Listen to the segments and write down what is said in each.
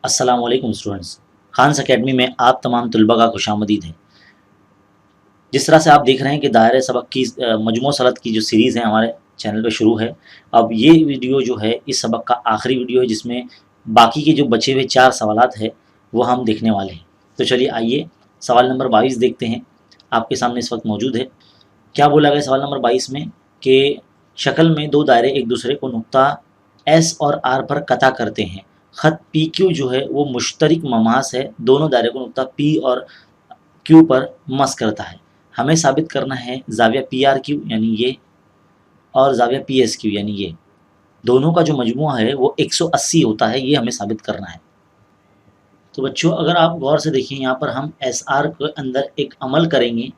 अस्सलाम वालेकुम students. Khans academy में आप तमाम तलबा का खुशामदीद है। जिस तरह से आप देख रहे हैं कि दायरे सबक की मजमू सनद की जो सीरीज़ है हमारे चैनल पे शुरू है। अब ये वीडियो जो है इस सबक का आखिरी वीडियो है, जिसमें बाकी के जो बचे हुए 4 सवालात है वो हम देखने वाले हैं। तो चलिए आइए सवाल नंबर 22 देखते हैं। आपके सामने इस वक्त मौजूद है। क्या बोला गया सवाल नंबर 22 में कि शक्ल में दो दायरे एक दूसरे को नुक्ता एस और आर पर कता करते हैं। ख़त पी क्यू जो है वो मुश्तरक ममास है, दोनों दायरे को नुक्ता पी और क्यू पर मस करता है। हमें साबित करना है ज़ाविया पी आर क्यू यानी ये और ज़ाविया पी एस क्यू यानी ये, दोनों का जो मजमुआ है वो 180 होता है। ये हमें साबित करना है। तो बच्चों अगर आप गौर से देखिए, यहाँ पर हम एस आर के अंदर एक अमल करेंगे।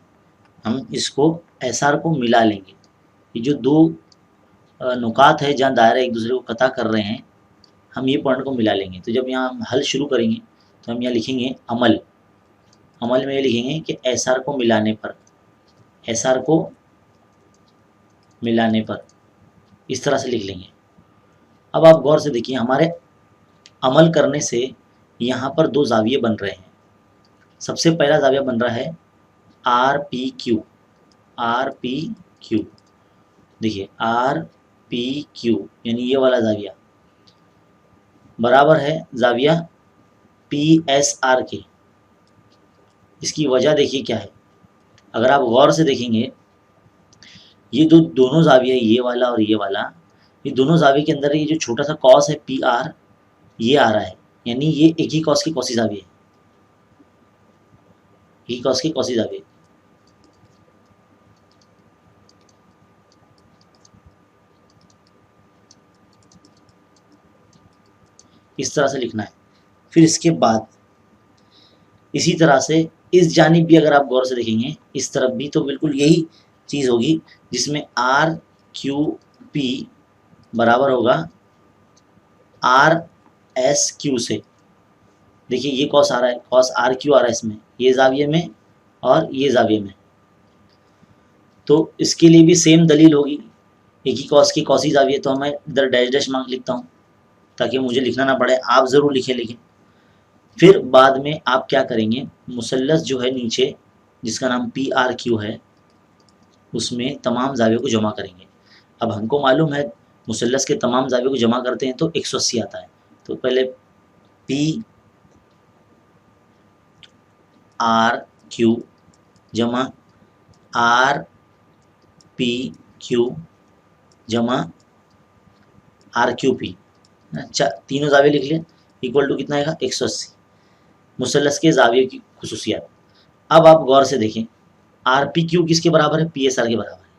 हम इसको एस आर को मिला लेंगे। ये जो दो नुकात है जहाँ दायरा एक दूसरे को कता कर रहे हैं, हम ये पॉइंट को मिला लेंगे। तो जब यहाँ हम हल शुरू करेंगे तो हम यहाँ लिखेंगे अमल। अमल में ये लिखेंगे कि एस आर को मिलाने पर, एस आर को मिलाने पर, इस तरह से लिख लेंगे। अब आप गौर से देखिए, हमारे अमल करने से यहाँ पर दो जाविये बन रहे हैं। सबसे पहला जाविया बन रहा है R P Q. R P Q देखिए, आर पी क्यू यानी ये वाला जाविया बराबर है जाविया पी एस आर के। इसकी वजह देखिए क्या है। अगर आप गौर से देखेंगे, ये दोनों जाविया, ये वाला और ये वाला, ये दोनों जाविये के अंदर ये जो छोटा सा कॉस है पी आर, ये आ रहा है, यानी ये एक ही कॉस की कॉसी जाविये, एक ही कॉस की कॉसी जाविये। इस तरह से लिखना है। फिर इसके बाद इसी तरह से इस जानिब भी अगर आप गौर से देखेंगे, इस तरफ भी तो बिल्कुल यही चीज़ होगी, जिसमें आर क्यू पी बराबर होगा आर एस क्यू से। देखिए ये कॉस आ रहा है, कॉस आर क्यू आ रहा है इसमें, ये जाविये में और ये जाविये में। तो इसके लिए भी सेम दलील होगी, एक ही कॉस की कॉसी जाविये। तो मैं इधर डैश डैश मार्क लिखता हूँ ताकि मुझे लिखना ना पड़े, आप ज़रूर लिखें। लेकिन फिर बाद में आप क्या करेंगे, मुसल्लस जो है नीचे जिसका नाम पी आर क्यू है, उसमें तमाम जावियों को जमा करेंगे। अब हमको मालूम है मुसल्लस के तमाम जावियों को जमा करते हैं तो 180 आता है। तो पहले पी आर क्यू जमा आर पी क्यू जमा आर क्यू पी, अच्छा तीनों जाविये लिख लें, इक्वल टू कितना आएगा 180। मुसल्लस के जाविये की खुसूसियात। अब आप गौर से देखें, आर पी क्यू किसके बराबर है, पी एस आर के बराबर है।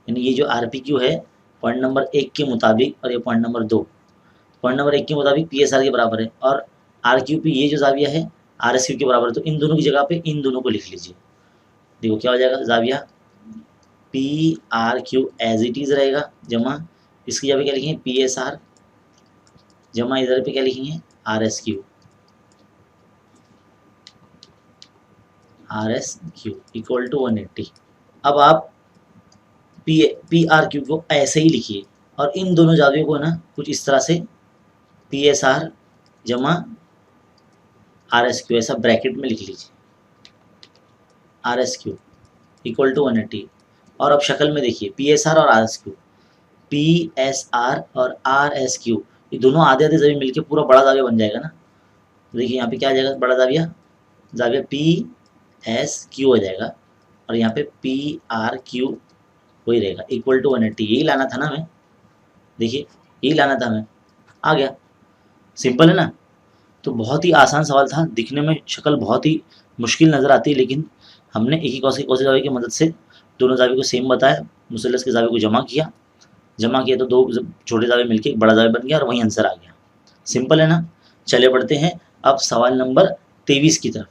यानी ये जो आर पी क्यू है पॉइंट नंबर 1 के मुताबिक, और ये पॉइंट नंबर 2 पॉइंट नंबर 1 के मुताबिक पी एस आर के बराबर है, और आर क्यू पी ये जो जाविया है आर एस क्यू के बराबर है। तो इन दोनों की जगह पे इन दोनों को लिख लीजिए। देखो क्या हो जाएगा, जाविया P R Q as it is रहेगा, जमा इसकी जगह क्या लिखेंगे पी एस आर, जमा इधर पे क्या लिखेंगे R S Q, R S Q equal to 180। अब आप पी आर क्यू को ऐसे ही लिखिए, और इन दोनों जावियों को ना कुछ इस तरह से पी एस आर जमा आर एस क्यू ऐसा ब्रैकेट में लिख लीजिए, R S Q equal to 180। और अब शक्ल में देखिए पी एस आर और R S Q, P S R और आर एस क्यू, ये दोनों आधे आधे जाविये मिलके पूरा बड़ा जाविया बन जाएगा ना। देखिए यहाँ पे क्या आ जाएगा, बड़ा जाविया, जाविया पी एस क्यू हो जाएगा, और यहाँ पे पी आर क्यू वही रहेगा, इक्वल टू 180। यही लाना था ना हमें, देखिए यही लाना था हमें, आ गया। सिंपल है ना। तो बहुत ही आसान सवाल था, दिखने में शक्ल बहुत ही मुश्किल नज़र आती है, लेकिन हमने एक ही कॉस की कॉसी जाविये की मदद से दोनों जाविये को सेम बताया, मुसल्लस के जाविये को जमा किया तो दो छोटे जाविये मिलके एक बड़ा जाविया बन गया और वही आंसर आ गया। सिंपल है ना। चले बढ़ते हैं अब सवाल नंबर 23 की तरफ।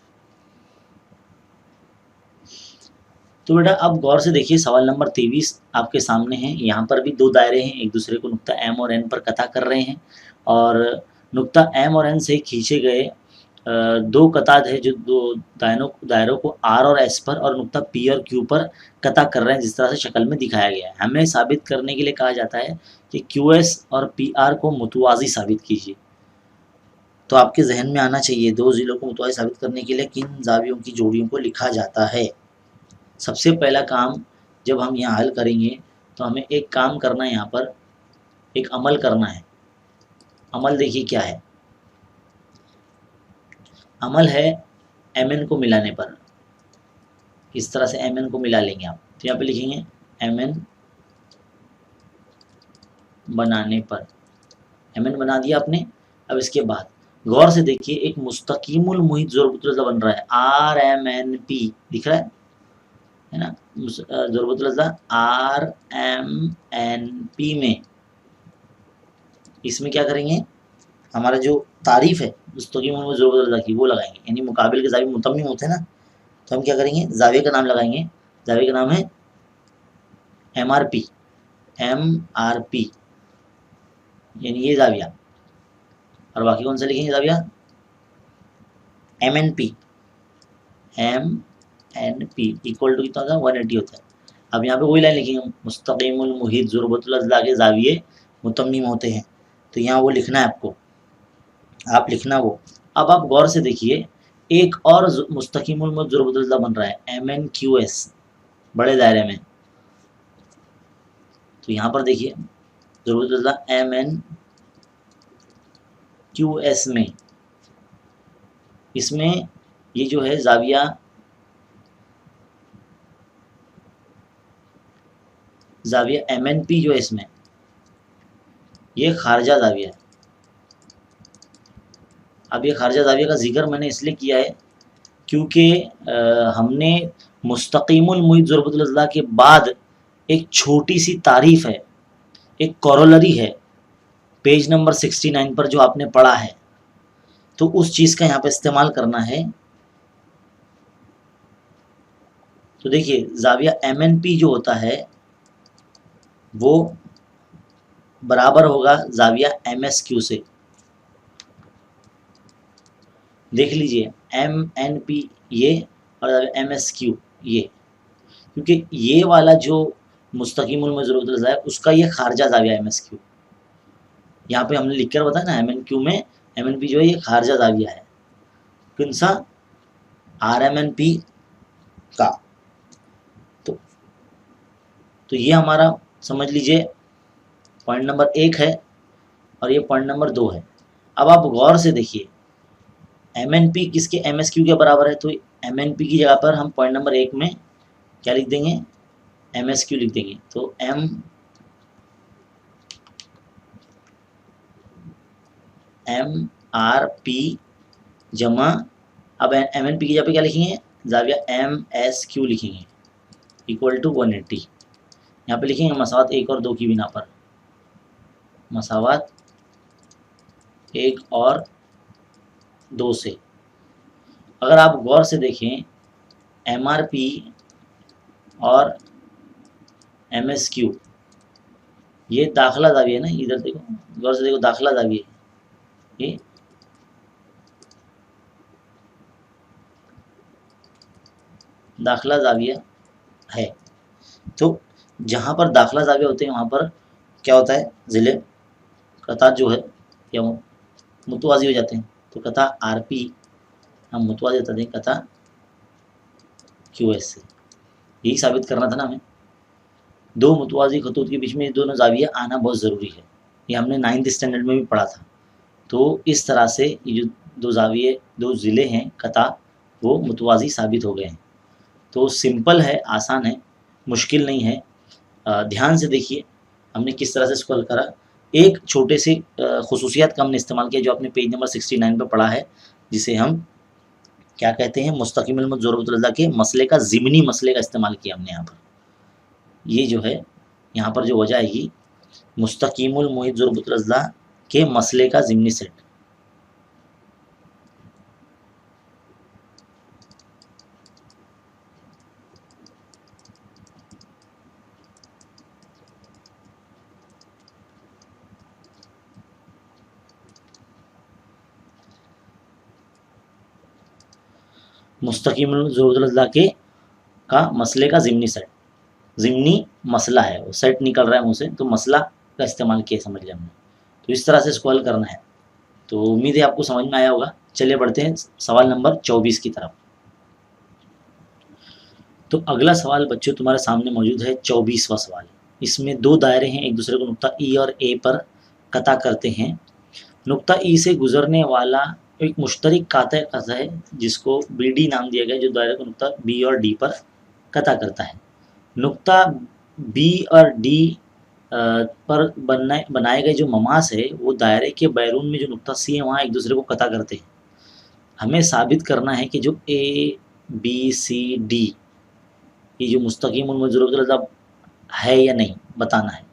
तो बेटा अब गौर से देखिए, सवाल नंबर 23 आपके सामने है। यहाँ पर भी दो दायरे हैं, एक दूसरे को नुक्ता एम और एन पर कता कर रहे हैं, और नुक्ता एम और एन से खींचे गए दो कताद है जो दो दायरों को आर और एस पर और नुक्ता पी और क्यू पर कता कर रहे हैं, जिस तरह से शक्ल में दिखाया गया है। हमें साबित करने के लिए कहा जाता है कि क्यू एस और पी आर को मुतवाज़ी साबित कीजिए। तो आपके जहन में आना चाहिए दो ज़िलों को मुतवाज़ी साबित करने के लिए किन ज़ावियों की जोड़ियों को लिखा जाता है। सबसे पहला काम जब हम यहाँ हल करेंगे तो हमें एक काम करना है, यहाँ पर एक अमल करना है। अमल देखिए क्या है, अमल है mn को मिलाने पर। इस तरह से mn को मिला लेंगे आप, तो यहाँ पे लिखेंगे mn बनाने पर। mn बना दिया आपने। अब इसके बाद गौर से देखिए एक मुस्तकीमुल मुहित ज़ुरबतुल अज़्ज़ा बन रहा है, RMNP दिख रहा है ना, ज़ुरबतुल अज़्ज़ा RMNP में। इसमें क्या करेंगे, हमारा जो तारीफ है मुस्तकीमुल मुहित ज़ुरबतुल अज़्ज़ा की वो लगाएंगे, यानी मुकाबिल के ज़ाविये मुतम्मिम होते हैं ना, तो हम क्या करेंगे, ज़ाविये का नाम लगाएंगे। ज़ाविये का नाम है MRP, यानी ये ज़ाविया। और बाकी कौन सा लिखेंगे ज़ाविया, MNP इक्वल टू कितना होता है, 180 होता है। अब यहाँ पे वही लाइन लिखेंगे, मुस्तकीमुल मुहित ज़ुरबतुल अज़्ज़ा के ज़ाविये मुतम्मिम होते हैं, तो यहाँ वो लिखना है आपको, आप लिखना वो। अब आप गौर से देखिए एक और मुस्तकीमुल मुहित ज़ुरबतुल अज़्ज़ा बन रहा है, MNQS, बड़े दायरे में। तो यहाँ पर देखिए ज़ुरबतुल अज़्ज़ा MNQS में, इसमें ये जो है ज़ाविया MNP जो है इसमें, ये खारजा ज़ाविया है। अब ये खारजा ज़ाविया का जिक्र मैंने इसलिए किया है क्योंकि हमने मुस्तकीमुल मुहित ज़ुरबतुल अज़्ज़ा के बाद एक छोटी सी तारीफ़ है, एक कोरोलरी है पेज नंबर 69 पर जो आपने पढ़ा है, तो उस चीज़ का यहाँ पे इस्तेमाल करना है। तो देखिए ज़ाविया MNP जो होता है वो बराबर होगा ज़ाविया MSQ से। देख लीजिए MNP ये और MSQ ये, क्योंकि ये वाला जो मुस्तकीमुल मुहित ज़ुरबतुल अज़्ज़ा है उसका ये खारजा ज़ाविया MSQ, यहाँ पे हमने लिख कर बताया ना MNQ में MNP जो है ये खारजा ज़ाविया है, कौन सा, RMNP का। तो ये हमारा समझ लीजिए पॉइंट नंबर 1 है और ये पॉइंट नंबर 2 है। अब आप गौर से देखिए MNP किसके MSQ के बराबर है, तो MNP की जगह पर हम पॉइंट नंबर 1 में क्या लिख देंगे, MSQ लिख देंगे। तो MRP जमा, अब MNP की जगह पे क्या लिखेंगे, ज़ाविया MSQ लिखेंगे इक्वल टू 180। यहाँ पे लिखेंगे मसावत 1 और 2 की बिना पर, मसावत 1 और 2 से। अगर आप गौर से देखें MRP और MSQ ये दाखिला ज़ाविया है ना, इधर देखो गौर से देखो, दाखिला ज़ाविया ये दाखिला ज़ाविया है। तो जहाँ पर दाखिला ज़ाविया होते हैं वहाँ पर क्या होता है, ज़िले कता जो है या मुतवाज़ी हो जाते हैं, तो कता RP हम मुतवाज़ी बता दें कता QS से। यही साबित करना था ना हमें, दो मुतवाज़ी खतूत के बीच में दोनों ज़ाविया आना बहुत ज़रूरी है, ये हमने 9th स्टैंडर्ड में भी पढ़ा था। तो इस तरह से ये जो दो ज़ाविये दो ज़िले हैं कता वो मुतवाज़ी साबित हो गए हैं। तो सिंपल है, आसान है, मुश्किल नहीं है। ध्यान से देखिए हमने किस तरह से इसको हल करा। एक छोटे से खुसूसियत का हमने इस्तेमाल किया जो आपने पेज नंबर 69 पे पढ़ा है, जिसे हम क्या कहते हैं, मुस्तकीमुल मुहित ज़ुरबतुल अज़्ज़ा के मसले का ज़िमनी मसले का इस्तेमाल किया हमने यहाँ पर। ये जो है यहाँ पर जो वजह आएगी मुस्तकीमुल मुहित ज़ुरबतुल अज़्ज़ा के मसले का ज़िमनी सेट। मुस्तकीमुल ज़ुरबतुल अज़्ज़ा के का मसले का ज़िमनी सेट, ज़िमनी मसला है, वो सेट निकल रहा है मुँह से, तो मसला का इस्तेमाल किया समझ लिया हमने। तो इस तरह से इसको हल करना है। तो उम्मीद है आपको समझ में आया होगा। चलिए बढ़ते हैं सवाल नंबर 24 की तरफ। तो अगला सवाल बच्चों तुम्हारे सामने मौजूद है 24वां सवाल। इसमें दो दायरे हैं, एक दूसरे को नुक्ता ई और ए पर कता करते हैं। नुक्ता ई से गुजरने वाला एक मुश्तरक काता कता है जिसको बी डी नाम दिया गया, जो दायरे को नुक्ता बी और डी पर कता करता है। नुक्ता बी और डी पर बनाए गए जो ममास है वो दायरे के बैरून में जो नुक्ता सी है वहाँ एक दूसरे को कता करते हैं। हमें साबित करना है कि जो ए बी सी डी ये जो मुस्तकीम उन मतलब है या नहीं बताना है।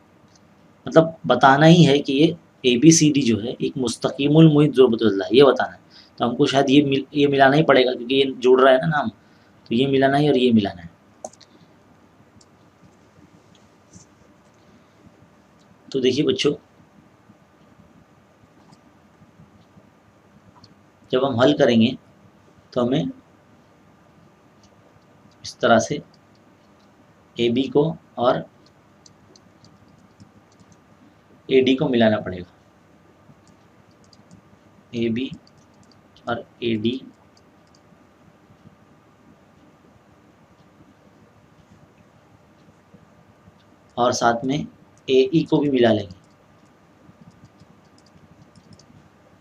मतलब बताना ही है कि ये ए बी सी डी जो है एक मुस्तकीमुल मुहित ज़ुरबतुल्लाह है, ये बताना है। तो हमको शायद ये मिलाना ही पड़ेगा क्योंकि ये जुड़ रहा है ना नाम, तो ये मिलाना है और ये मिलाना है। तो देखिए बच्चों, जब हम हल करेंगे तो हमें इस तरह से ए बी को और ए डी को मिलाना पड़ेगा। ए बी और ए डी और साथ में ए ई को भी मिला लेंगे,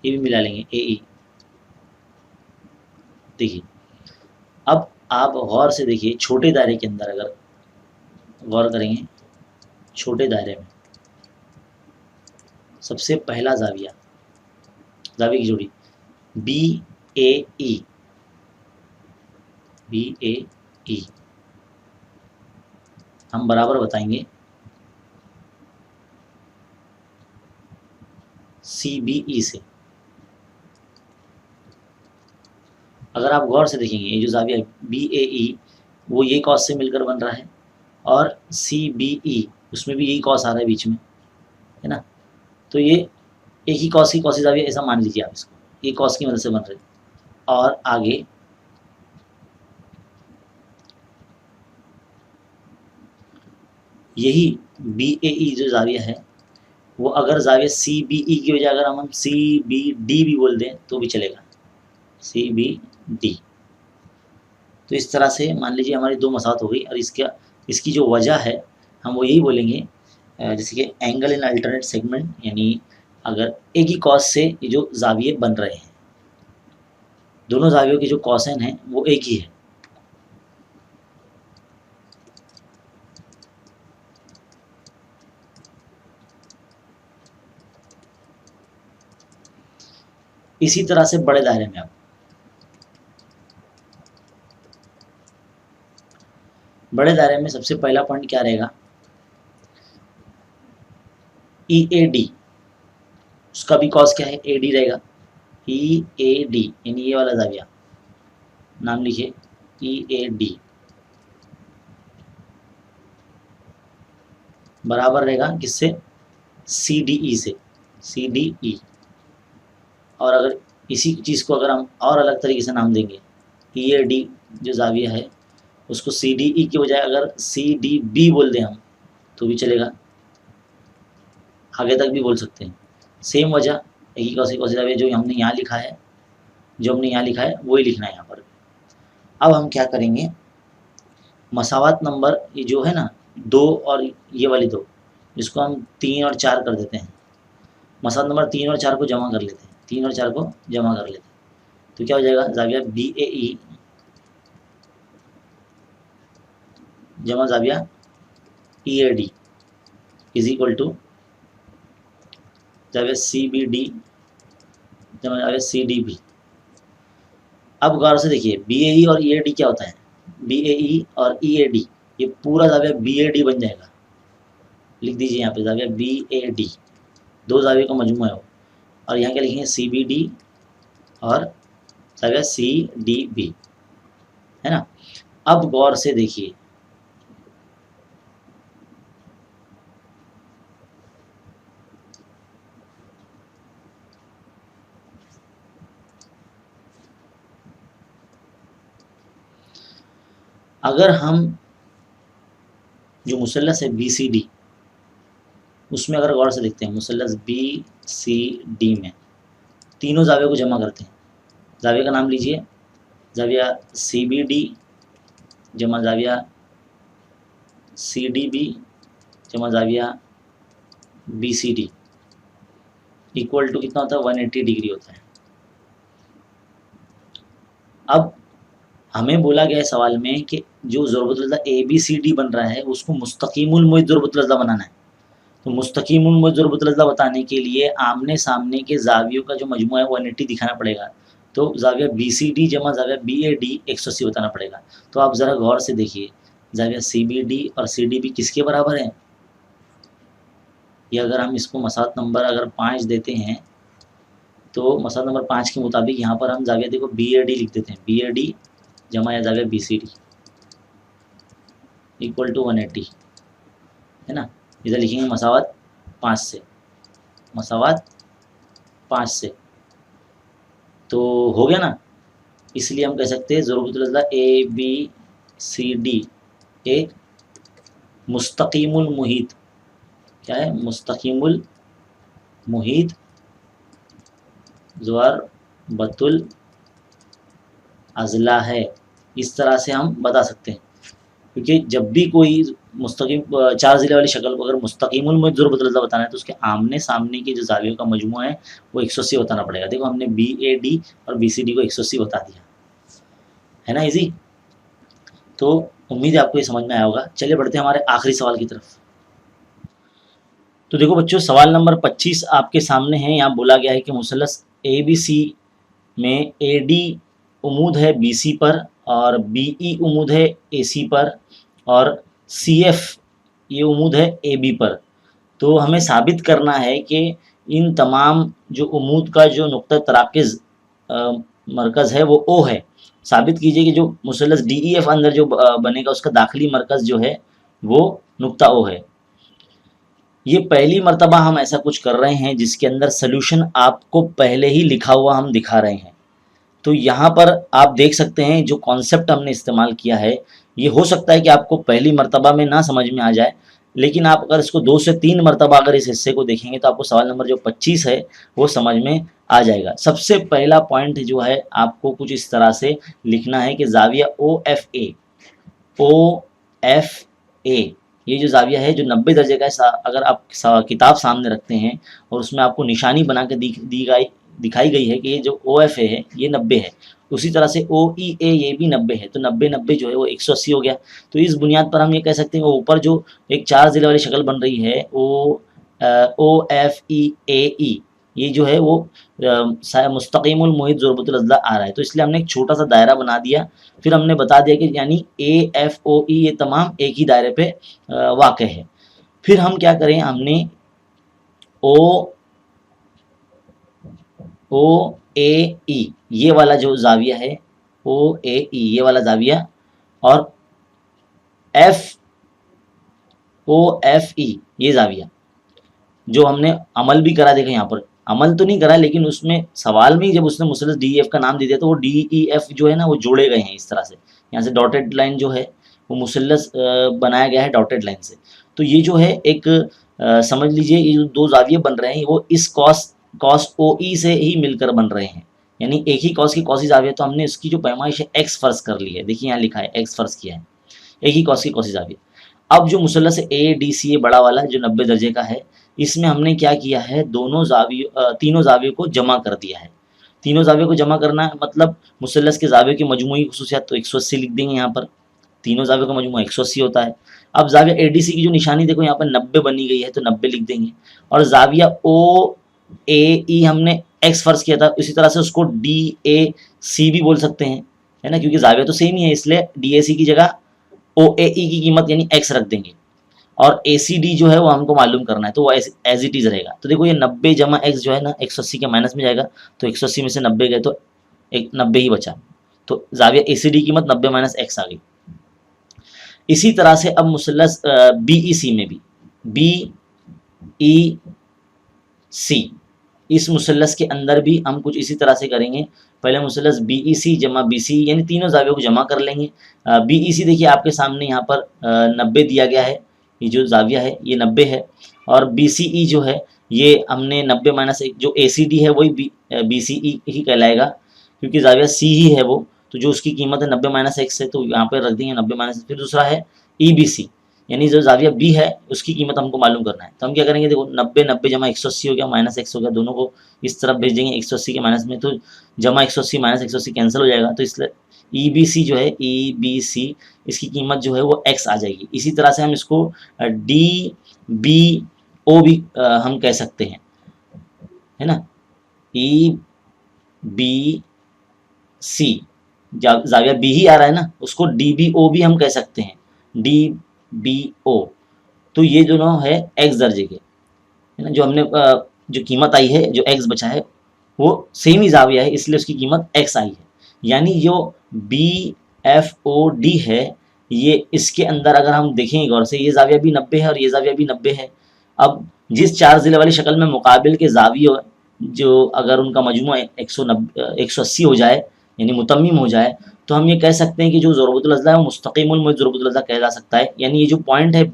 ये भी मिला लेंगे ए ई। देखिए अब आप गौर से देखिए, छोटे दायरे के अंदर अगर गौर करेंगे, छोटे दायरे में सबसे पहला जाविया की जोड़ी B A E, B A ई हम बराबर बताएंगे सी बी ई से। अगर आप गौर से देखेंगे ये जो जाविया बी ए ई वो ये कॉस से मिलकर बन रहा है और सी बी ई उसमें भी यही कॉस आ रहा है बीच में, है ना। तो ये एक ही कॉस की कॉसी जाविया ऐसा मान लीजिए आप इसको, ये कॉस की मदद से बन रहे हैं। और आगे यही बी ए ई जो जाविया है वो अगर जाविया सी बी ई की वजह अगर हम सी बी डी भी बोल दें तो भी चलेगा, सी बी डी। तो इस तरह से मान लीजिए हमारी दो मसात हो गई और इसकी जो वजह है हम वो यही बोलेंगे, जैसे कि एंगल इन अल्टरनेट सेगमेंट, यानी अगर एक ही कॉस से ये जो जाविये बन रहे हैं, दोनों जावियों के जो कॉसेन हैं वो एक ही है। इसी तरह से बड़े दायरे में आप बड़े दायरे में सबसे पहला पॉइंट क्या रहेगा, ई ए डी, उसका भी कॉस क्या है ए डी रहेगा। ई ए डी यानी ये वाला जाविया नाम लिखिए ई ए डी बराबर रहेगा किससे, सी डी ई से, सी डी ई। और अगर इसी चीज़ को अगर हम और अलग तरीके से नाम देंगे, ई ए डी जो जाविया है उसको सी डी ई की बजाय अगर सी डी बी बोल दें हम तो भी चलेगा, आगे तक भी बोल सकते हैं। सेम वजह एक ही कौसी जाविया जो हमने यहाँ लिखा है, वही लिखना है यहाँ पर। अब हम क्या करेंगे, मसावत नंबर ये जो है ना 2 और ये वाली 2, जिसको हम 3 और 4 कर देते हैं, मसावत नंबर 3 और 4 को जमा कर लेते हैं, 3 और 4 को जमा कर लेते हैं। तो क्या हो जाएगा, जाविया बी ए ई जमा जाविया E A D is equal to जाविया सी बी डी जमा जाविया सी डी बी। अब गौर से देखिए बी ए ई और ई ए डी क्या होता है, बी ए ई और ई ए डी ये पूरा जाविया बी ए डी बन जाएगा। लिख दीजिए यहाँ पे जाविया बी ए डी, दो जाविया का मजमूआ है वो। और यहाँ क्या लिखेंगे सी बी डी और जाविया सी डी बी, है ना। अब गौर से देखिए अगर हम जो मुसल्लस है बी सी डी उसमें अगर गौर से देखते हैं मुसल्लस बी सी डी में, तीनों जाविया को जमा करते हैं। जाविया का नाम लीजिए, जाविया CBD जमा जाविया CDB जमा जाविया BCD इक्वल टू कितना होता है, 180 डिग्री होता है। अब हमें बोला गया है सवाल में कि जो ज़ुरबतुल अज़ला ABCD बन रहा है उसको मुस्तकीमुल मुहित ज़ुरबतुल अज़ला बनाना है। तो मुस्तकीमुल मुहित ज़ुरबतुल अज़ला बताने के लिए आमने सामने के जावियों का जो मजमू है 180 दिखाना पड़ेगा। तो जाविया BCD जमा जाविया BAD 180 बताना पड़ेगा। तो आप ज़रा गौर से देखिए, जाविया CBD और CDB किसके बराबर हैं? या अगर हम इसको मसात नंबर अगर 5 देते हैं तो मसात नंबर 5 के मुताबिक यहाँ पर हम जाविया देखो BAD लिख देते हैं, BAD जमा या जाविया BCD इक्वल टू 180 है ना। इधर लिखेंगे मसावत 5 से, मसावत 5 से, तो हो गया ना। इसलिए हम कह सकते हैं ज़ुरबतुल अज़ला ABCD एक मुस्तकीमुल मुहीत, क्या है, मुस्तकीमुल मुहीत ज़ुरबतुल अज़ला है। इस तरह से हम बता सकते हैं, क्योंकि जब भी कोई मुस्तकीम 4 ज़िले वाली शक्ल को अगर मुस्तकीमुल मुहीत ज़ुरबतुल अज़ला बताना है तो उसके आमने सामने के जो जावियों का मजमूआ है वो 180 बताना पड़ेगा। देखो हमने BAD और BCD को 180 बता दिया है ना, इजी। तो उम्मीद है आपको ये समझ में आया होगा। चलिए बढ़ते हैं हमारे आखिरी सवाल की तरफ। तो देखो बच्चों, सवाल नंबर 25 आपके सामने है। यहाँ बोला गया है कि मुसल्लस ABC में AD उमूद है BC पर और BE उमूद है AC पर और CF ये उमूद है AB पर। तो हमें साबित करना है कि इन तमाम जो उमूद का जो नुक्ता तराकिज़ मरकज़ है वो O है। साबित कीजिए कि जो मुसल्लस DEF अंदर जो बनेगा उसका दाखिली मरकज़ जो है वो नुक्ता O है। ये पहली मर्तबा हम ऐसा कुछ कर रहे हैं जिसके अंदर सल्यूशन आपको पहले ही लिखा हुआ हम दिखा रहे हैं। तो यहाँ पर आप देख सकते हैं जो कॉन्सेप्ट हमने इस्तेमाल किया है, ये हो सकता है कि आपको पहली मर्तबा में ना समझ में आ जाए, लेकिन आप अगर इसको 2 से 3 मर्तबा अगर इस हिस्से को देखेंगे तो आपको सवाल नंबर जो 25 है वो समझ में आ जाएगा। सबसे पहला पॉइंट जो है आपको कुछ इस तरह से लिखना है कि जाविया OFA ये जो जाविया है जो 90 दर्जे का है, अगर आप किताब सामने रखते हैं और उसमें आपको निशानी बना के दिखाई गई है कि ये जो OFA है ये 90 है, उसी तरह से OEA ये भी 90 है, तो 90-90 जो है वो 180 हो गया। तो इस बुनियाद पर हम ये कह सकते हैं ऊपर जो एक 4 ज़िले वाली शक्ल बन रही है OFEAE ये जो है वो मुस्तकीमुल मुहीत ज़ुरबतुल अज़ला आ रहा है। तो इसलिए हमने एक छोटा सा दायरा बना दिया, फिर हमने बता दिया कि यानी AFOE ये तमाम एक ही दायरे पे वाक़ है। फिर हम क्या करें, हमने OAE ये वाला जो जाविया है OAE ये वाला जाविया और FOFE ये जाविया जो हमने अमल भी करा, देखा यहाँ पर अमल तो नहीं करा लेकिन उसमें सवाल में जब उसने मुसल्लस DEF का नाम दे दिया तो वो DEF जो है ना वो जोड़े गए हैं इस तरह से। यहाँ से डॉटेड लाइन जो है वो मुसल्लस बनाया गया है डॉटेड लाइन से। तो ये जो है एक समझ लीजिए ये जो 2 जाविये बन रहे हैं वो इस कॉस OE से ही मिलकर बन रहे हैं, यानी एक ही कॉस की कॉसी जाविया। तो हमने इसकी जो पैमाइश है x फ़र्ज कर ली है, देखिए यहाँ लिखा है x फ़र्ज किया है, एक ही कॉस की कॉसी जाविया। अब जो मुसल्लस ADCA बड़ा वाला जो 90 दर्जे का है, इसमें हमने क्या किया है, तीनों जावियों को जमा कर दिया है। तीनों जावियों को जमा करना मतलब मुसल्लस के जावियों की मजमूई खुसूसियात तो 180 लिख देंगे यहाँ पर, तीनों जावियों का मजमूआ 180 होता है। अब जाविया ADC की जो निशानी देखो यहाँ पर 90 बनी गई है तो 90 लिख देंगे, और जाविया OAE हमने x फ़र्ज किया था, इसी तरह से उसको DAC भी बोल सकते हैं, है ना, क्योंकि जाविया तो सेम ही है, इसलिए DAC की जगह OAE की कीमत यानी x रख देंगे, और ACD जो है वो हमको मालूम करना है तो वो एज इट इज़ रहेगा। तो देखो ये 90 जमा x जो है ना 180 के माइनस में जाएगा, तो 180 में से 90 गए तो एक 90 ही बचा, तो जाविया ACD की कीमत 90 माइनस x आ गई। इसी तरह से अब मुसल्लस BEC में भी BEC इस मुसल्लस के अंदर भी हम कुछ इसी तरह से करेंगे। पहले मुसल्लस BEC जमा BC यानी तीनों जावियों को जमा कर लेंगे। BEC देखिए आपके सामने यहाँ पर 90 दिया गया है, ये जो जाविया है ये 90 है, और BCE जो है ये हमने 90 माइनस 1 जो ACD है वही BCE ही कहलाएगा, क्योंकि जाविया C ही है वो, तो जो उसकी कीमत है 90 माइनस 1 से, तो यहाँ पे रख देंगे 90 माइनस। फिर दूसरा है EBC, यानी जो जाविया B है उसकी कीमत हमको मालूम करना है। तो हम क्या करेंगे, देखो 90 90 जमा 180 हो गया, माइनस x हो गया, दोनों को इस तरफ भेज देंगे 180 के माइनस में, तो जमा 180 माइनस 180 कैंसिल हो जाएगा, तो इसलिए EBC जो है EBC इसकी कीमत जो है वो x आ जाएगी। इसी तरह से हम इसको DBO भी हम कह सकते हैं, है ना। EBC जाविया B ही आ रहा है ना, उसको DBO भी हम कह सकते हैं, DBO। तो ये दोनों है x दर्जे के, है ना। जो हमने जो कीमत आई है, जो x बचा है वो सेम ही जाविया है, इसलिए उसकी कीमत x आई है। यानी जो BFOD है, ये इसके अंदर अगर हम देखेंगे गौर से, ये जाविया भी 90 है और ये जाविया भी 90 है। अब जिस 4 ज़िले वाली शक्ल में मुकाबिल के जाविये जो अगर उनका मजमू 180 हो जाए, यानी मुतम्मिम हो जाए, तो हम ये कह सकते हैं कि जो ज़ुरबतुल अज़ला है वो मुस्तक़िमुल मुइज़ ज़ुरबतुल अज़ला कहा जा सकता है। यानी ये जो पॉइंट है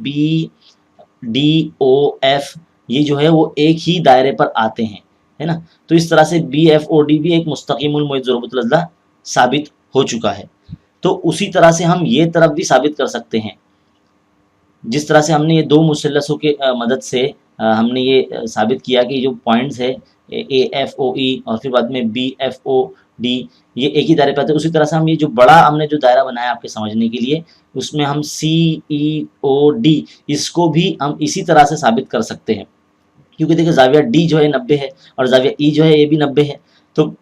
BDOF, ये जो है वो एक ही दायरे पर आते हैं, है ना। तो इस तरह से BFOD भी एक मुस्तक़िमुल मुइज़ ज़ुरबतुल अज़ला साबित हो चुका है। तो उसी तरह से हम ये तरफ भी साबित कर सकते हैं, जिस तरह से हमने ये दो मुसल्लसों के मदद से हमने ये साबित किया कि जो पॉइंट्स है AFOE और फिर बाद में BFOD ये एक ही दायरे पर आते हैं। उसी तरह से हम ये जो बड़ा हमने जो दायरा बनाया आपके समझने के लिए, उसमें हम CEOD इसको भी हम इसी तरह से साबित कर सकते हैं, क्योंकि देखिए जाविया D जो है 90 है और जाविया E जो है ये भी 90 है, तो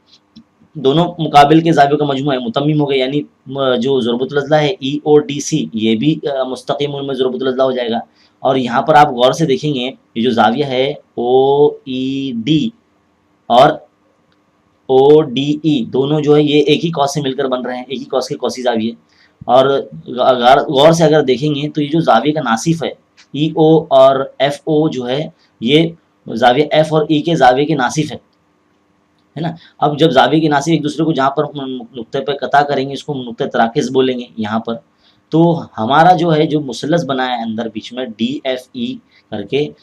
दोनों मुकाबिल के जावियों का मजमू है मुतम्मिम हो गया, यानी जो ज़ुरबतुल अज़ला है EODC ये भी मुस्तक़िमुल में ज़ुरबतुल अज़ला हो जाएगा। और यहाँ पर आप गौर से देखेंगे ये जो जाविया है OED और ODE दोनों जो है ये एक ही कॉस से मिलकर बन रहे हैं, एक ही कॉस के कॉसी जाविये। और गौर से अगर देखेंगे तो ये जो जाविये का नासिफ है EO और FO जो है ये जाविया F और E के जाविये के नासिफ है ना। अब जब जाविये के नासिफ एक दूसरे को जहाँ पर नुक्ते पर कता करेंगे, इसको नुक्ते तराकिस बोलेंगे यहाँ पर, तो हमारा जो है जो मुसल्लस बना है अंदर बीच में DFE करके,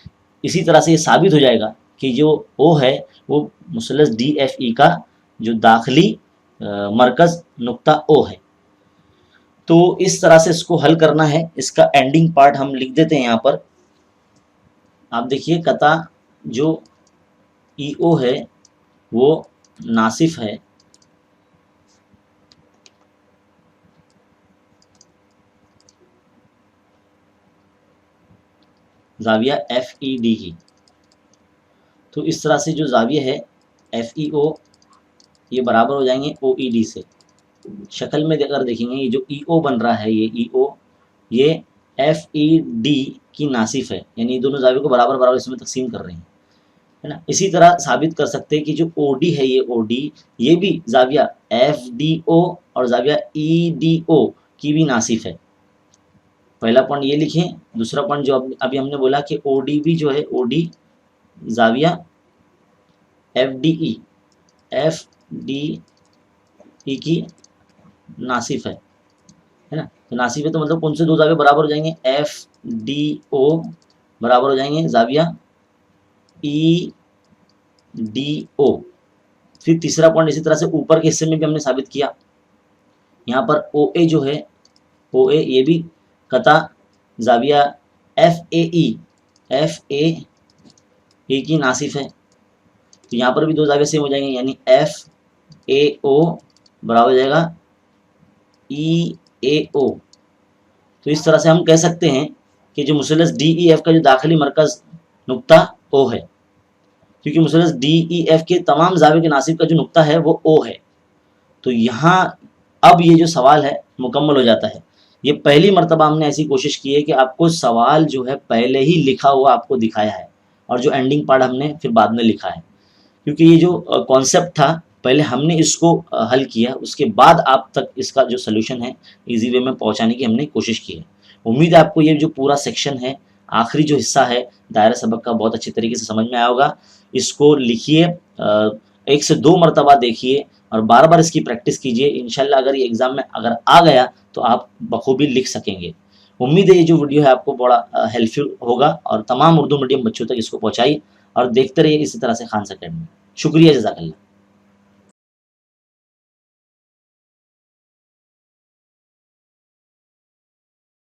इसी तरह से ये साबित हो जाएगा कि जो O है वो मुसल्लस DFE का जो दाखिली मरकज़ नुक्ता O है। तो इस तरह से इसको हल करना है। इसका एंडिंग पार्ट हम लिख देते हैं यहाँ पर। आप देखिए कता जो EO है वो नासिफ है जाविया FED की। तो इस तरह से जो जाविया है FEO ये बराबर हो जाएंगे OED से। शक्ल में अगर देखेंगे ये जो EO बन रहा है, ये EO ये FED की नासिफ है, यानी दोनों जावियों को बराबर बराबर इसमें तकसीम कर रहे हैं, है ना। इसी तरह साबित कर सकते हैं कि जो OD है ये OD ये भी जाविया FDO और जाविया EDO की भी नासिफ है। पहला पॉइंट ये लिखें। दूसरा पॉइंट जो अभी हमने बोला कि OD भी जो है OD जाविया FDE की नासिफ है ना। तो नासिफ है तो मतलब कौन से दो जाविये बराबर हो जाएंगे, FDO बराबर हो जाएंगे जाविया EDO। फिर तीसरा पॉइंट इसी तरह से ऊपर के हिस्से में भी हमने साबित किया। यहाँ पर OA जो है OA ये भी कता जाविया FAE की नासिफ है। तो यहाँ पर भी दो जाविये सेम हो जाएंगे, यानी FAO बराबर हो जाएगा EAO। तो इस तरह से हम कह सकते हैं कि जो मुसल्लस DEF का जो दाखिली मरकज़ नुक्ता O है, क्योंकि मुसल्लस DEF के तमाम जाविये के नासिब का जो नुक्ता है वो O है। तो यहाँ अब ये जो सवाल है मुकम्मल हो जाता है। ये पहली मर्तबा हमने ऐसी कोशिश की है कि आपको सवाल जो है पहले ही लिखा हुआ आपको दिखाया है और जो एंडिंग पार्ट हमने फिर बाद में लिखा है, क्योंकि ये जो कॉन्सेप्ट था पहले हमने इसको हल किया, उसके बाद आप तक इसका जो सलूशन है इजी वे में पहुंचाने की हमने कोशिश की है। उम्मीद है आपको ये जो पूरा सेक्शन है, आखिरी जो हिस्सा है दायरा सबक का, बहुत अच्छी तरीके से समझ में आया होगा। इसको लिखिए, 1 से 2 मरतबा देखिए और बार बार इसकी प्रैक्टिस कीजिए। इंशाल्लाह अगर ये एग्ज़ाम में अगर आ गया तो आप बखूबी लिख सकेंगे। उम्मीद है ये जो वीडियो है आपको बड़ा हेल्पफुल होगा और तमाम उर्दू मीडियम बच्चों तक इसको पहुँचाइए। और देखते रहिए इसी तरह से खान्स अकेडमी। शुक्रिया, जज़ाकल्लाह।